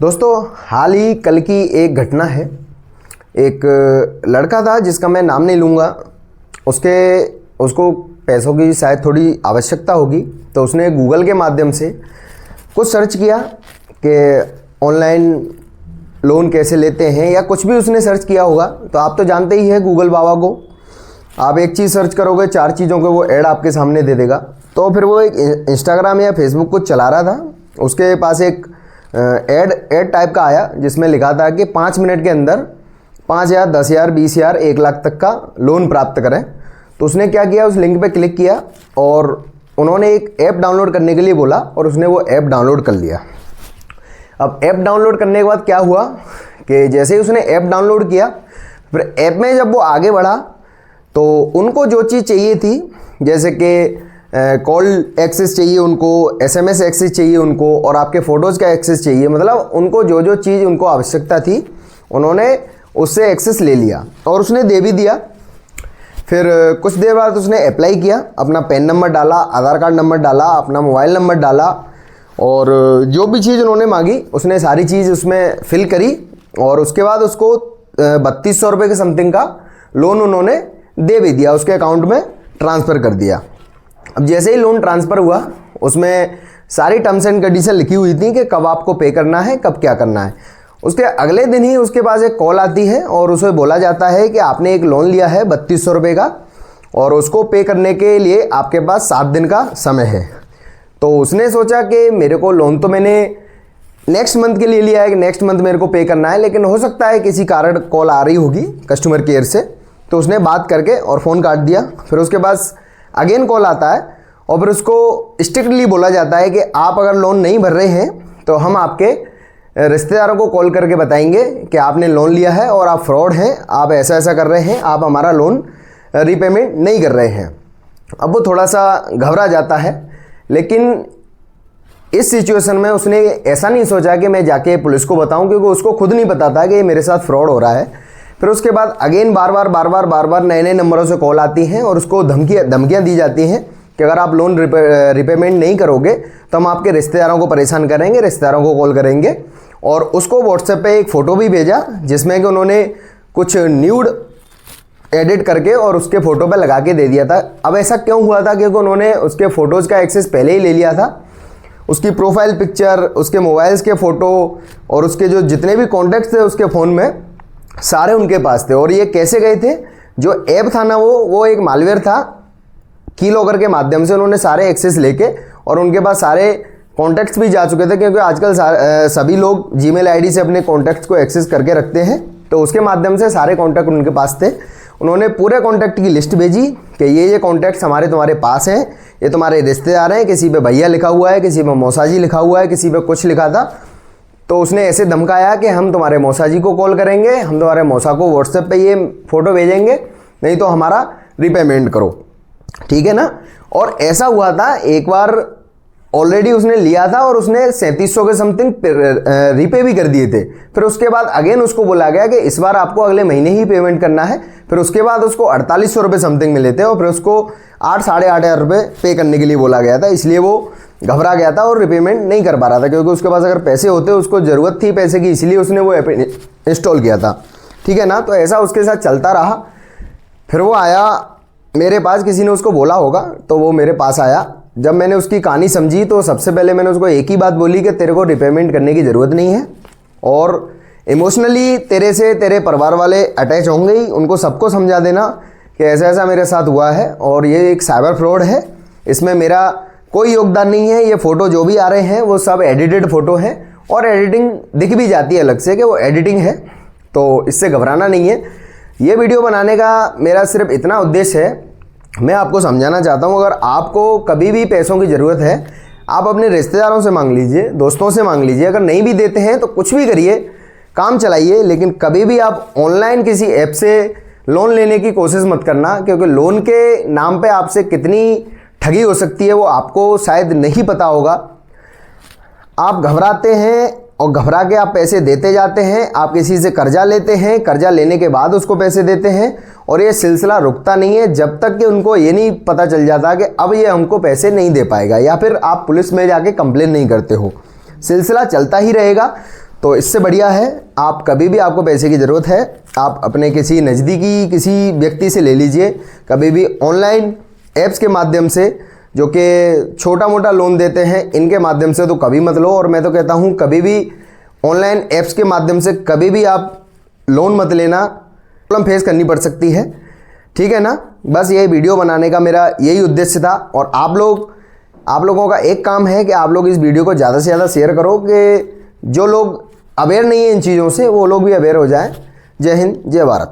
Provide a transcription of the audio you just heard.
दोस्तों, हाल ही कल की एक घटना है। एक लड़का था जिसका मैं नाम नहीं लूँगा। उसको पैसों की शायद थोड़ी आवश्यकता होगी, तो उसने गूगल के माध्यम से कुछ सर्च किया कि ऑनलाइन लोन कैसे लेते हैं, या कुछ भी उसने सर्च किया होगा। तो आप तो जानते ही हैं गूगल बाबा को, आप एक चीज़ सर्च करोगे 4 चीज़ों के वो ऐड आपके सामने दे देगा। तो फिर वो एक इंस्टाग्राम या फेसबुक कुछ चला रहा था, उसके पास एक ऐड टाइप का आया जिसमें लिखा था कि 5 मिनट के अंदर 5,000, 10,000, 20,000, 1 लाख तक का लोन प्राप्त करें। तो उसने क्या किया, उस लिंक पे क्लिक किया और उन्होंने एक ऐप डाउनलोड करने के लिए बोला और उसने वो ऐप डाउनलोड कर लिया। अब ऐप डाउनलोड करने के बाद क्या हुआ कि जैसे ही उसने ऐप डाउनलोड किया, फिर ऐप में जब वो आगे बढ़ा तो उनको जो चीज़ चाहिए थी, जैसे कि कॉल एक्सेस चाहिए उनको, SMS एक्सेस चाहिए उनको, और आपके फ़ोटोज़ का एक्सेस चाहिए, मतलब उनको जो जो चीज़ उनको आवश्यकता थी उन्होंने उससे एक्सेस ले लिया और उसने दे भी दिया। फिर कुछ देर बाद उसने अप्लाई किया, अपना पैन नंबर डाला, आधार कार्ड नंबर डाला, अपना मोबाइल नंबर डाला और जो भी चीज़ उन्होंने मांगी उसने सारी चीज़ उसमें फिल करी और उसके बाद उसको 3200 रुपये के समथिंग का लोन उन्होंने दे भी दिया, उसके अकाउंट में ट्रांसफ़र कर दिया। अब जैसे ही लोन ट्रांसफ़र हुआ उसमें सारी टर्म्स एंड कंडीशन लिखी हुई थी कि कब आपको पे करना है, कब क्या करना है। उसके अगले दिन ही उसके पास एक कॉल आती है और उसे बोला जाता है कि आपने एक लोन लिया है 3200 रुपये का और उसको पे करने के लिए आपके पास 7 दिन का समय है। तो उसने सोचा कि मेरे को लोन तो मैंने नेक्स्ट मंथ के लिए लिया है कि नेक्स्ट मंथ मेरे को पे करना है, लेकिन हो सकता है किसी कारण कॉल आ रही होगी कस्टमर केयर से। तो उसने बात करके और फ़ोन काट दिया। फिर उसके पास अगेन कॉल आता है और फिर उसको स्ट्रिक्टली बोला जाता है कि आप अगर लोन नहीं भर रहे हैं तो हम आपके रिश्तेदारों को कॉल करके बताएंगे कि आपने लोन लिया है और आप फ्रॉड हैं, आप ऐसा ऐसा कर रहे हैं, आप हमारा लोन रीपेमेंट नहीं कर रहे हैं। अब वो थोड़ा सा घबरा जाता है, लेकिन इस सिचुएशन में उसने ऐसा नहीं सोचा कि मैं जाके पुलिस को बताऊं, क्योंकि उसको खुद नहीं पता था कि मेरे साथ फ्रॉड हो रहा है। फिर उसके बाद अगेन बार बार नए नए नंबरों से कॉल आती हैं और उसको धमकियाँ दी जाती हैं कि अगर आप लोन रिपेमेंट नहीं करोगे तो हम आपके रिश्तेदारों को परेशान करेंगे, रिश्तेदारों को कॉल करेंगे। और उसको व्हाट्सएप पे एक फ़ोटो भी भेजा जिसमें कि उन्होंने कुछ न्यूड एडिट करके और उसके फ़ोटो पे लगा के दे दिया था। अब ऐसा क्यों हुआ था, क्योंकि उन्होंने उसके फ़ोटोज़ का एक्सेस पहले ही ले लिया था। उसकी प्रोफाइल पिक्चर, उसके मोबाइल्स के फ़ोटो और उसके जो जितने भी कॉन्टैक्ट्स थे उसके फ़ोन में सारे उनके पास थे। और ये कैसे गए थे, जो ऐप था ना वो एक मालवेयर था, की लॉकर के माध्यम से उन्होंने सारे एक्सेस लेके और उनके पास सारे कॉन्टैक्ट्स भी जा चुके थे, क्योंकि आजकल सभी लोग जीमेल आईडी से अपने कॉन्टैक्ट्स को एक्सेस करके रखते हैं। तो उसके माध्यम से सारे कॉन्टैक्ट उनके पास थे। उन्होंने पूरे कॉन्टैक्ट की लिस्ट भेजी कि ये कॉन्टैक्ट्स तुम्हारे पास हैं, ये तुम्हारे रिश्तेदार हैं, किसी पे भैया लिखा हुआ है, किसी पे मौसाजी लिखा हुआ है, किसी पे कुछ लिखा था। तो उसने ऐसे धमकाया कि हम तुम्हारे मौसाजी को कॉल करेंगे, हम तुम्हारे मौसा को व्हाट्सएप पे ये फ़ोटो भेजेंगे, नहीं तो हमारा रिपेमेंट करो, ठीक है ना। और ऐसा हुआ था, एक बार ऑलरेडी उसने लिया था और उसने 3700 के समथिंग रीपे भी कर दिए थे। फिर उसके बाद अगेन उसको बोला गया कि इस बार आपको अगले महीने ही पेमेंट करना है। फिर उसके बाद उसको 4800 रुपये समथिंग मिले थे और फिर उसको 8-8,500 रुपये पे करने के लिए बोला गया था। इसलिए वो घबरा गया था और रिपेमेंट नहीं कर पा रहा था, क्योंकि उसके पास अगर पैसे होते, उसको ज़रूरत थी पैसे की, इसलिए उसने वो ऐप इंस्टॉल किया था, ठीक है ना। तो ऐसा उसके साथ चलता रहा। फिर वो आया मेरे पास, किसी ने उसको बोला होगा, तो वो मेरे पास आया। जब मैंने उसकी कहानी समझी तो सबसे पहले मैंने उसको एक ही बात बोली कि तेरे को रिपेमेंट करने की ज़रूरत नहीं है और इमोशनली तेरे से तेरे परिवार वाले अटैच होंगे ही, उनको सबको समझा देना कि ऐसा ऐसा मेरे साथ हुआ है और ये एक साइबर फ्रॉड है, इसमें मेरा कोई योगदान नहीं है। ये फ़ोटो जो भी आ रहे हैं वो सब एडिटेड फ़ोटो हैं और एडिटिंग दिख भी जाती है अलग से कि वो एडिटिंग है, तो इससे घबराना नहीं है। ये वीडियो बनाने का मेरा सिर्फ इतना उद्देश्य है, मैं आपको समझाना चाहता हूँ, अगर आपको कभी भी पैसों की ज़रूरत है, आप अपने रिश्तेदारों से मांग लीजिए, दोस्तों से मांग लीजिए। अगर नहीं भी देते हैं तो कुछ भी करिए, काम चलाइए, लेकिन कभी भी आप ऑनलाइन किसी ऐप से लोन लेने की कोशिश मत करना, क्योंकि लोन के नाम पे आपसे कितनी ठगी हो सकती है वो आपको शायद नहीं पता होगा। आप घबराते हैं और घबरा के आप पैसे देते जाते हैं, आप किसी से कर्जा लेते हैं, कर्जा लेने के बाद उसको पैसे देते हैं और ये सिलसिला रुकता नहीं है जब तक कि उनको ये नहीं पता चल जाता कि अब ये हमको पैसे नहीं दे पाएगा, या फिर आप पुलिस में जाके कंप्लेन नहीं करते हो। सिलसिला चलता ही रहेगा। तो इससे बढ़िया है आप कभी भी आपको पैसे की ज़रूरत है आप अपने किसी नज़दीकी किसी व्यक्ति से ले लीजिए। कभी भी ऑनलाइन ऐप्स के माध्यम से जो कि छोटा मोटा लोन देते हैं इनके माध्यम से तो कभी मत लो। और मैं तो कहता हूँ कभी भी ऑनलाइन ऐप्स के माध्यम से कभी भी आप लोन मत लेना, प्रॉब्लम फेस करनी पड़ सकती है। ठीक है ना। बस ये वीडियो बनाने का मेरा यही उद्देश्य था। और आप लोगों का एक काम है कि आप लोग इस वीडियो को ज़्यादा से ज़्यादा शेयर करो कि जो लोग अवेयर नहीं है इन चीज़ों से वो लोग भी अवेयर हो जाएं। जय हिंद, जय भारत।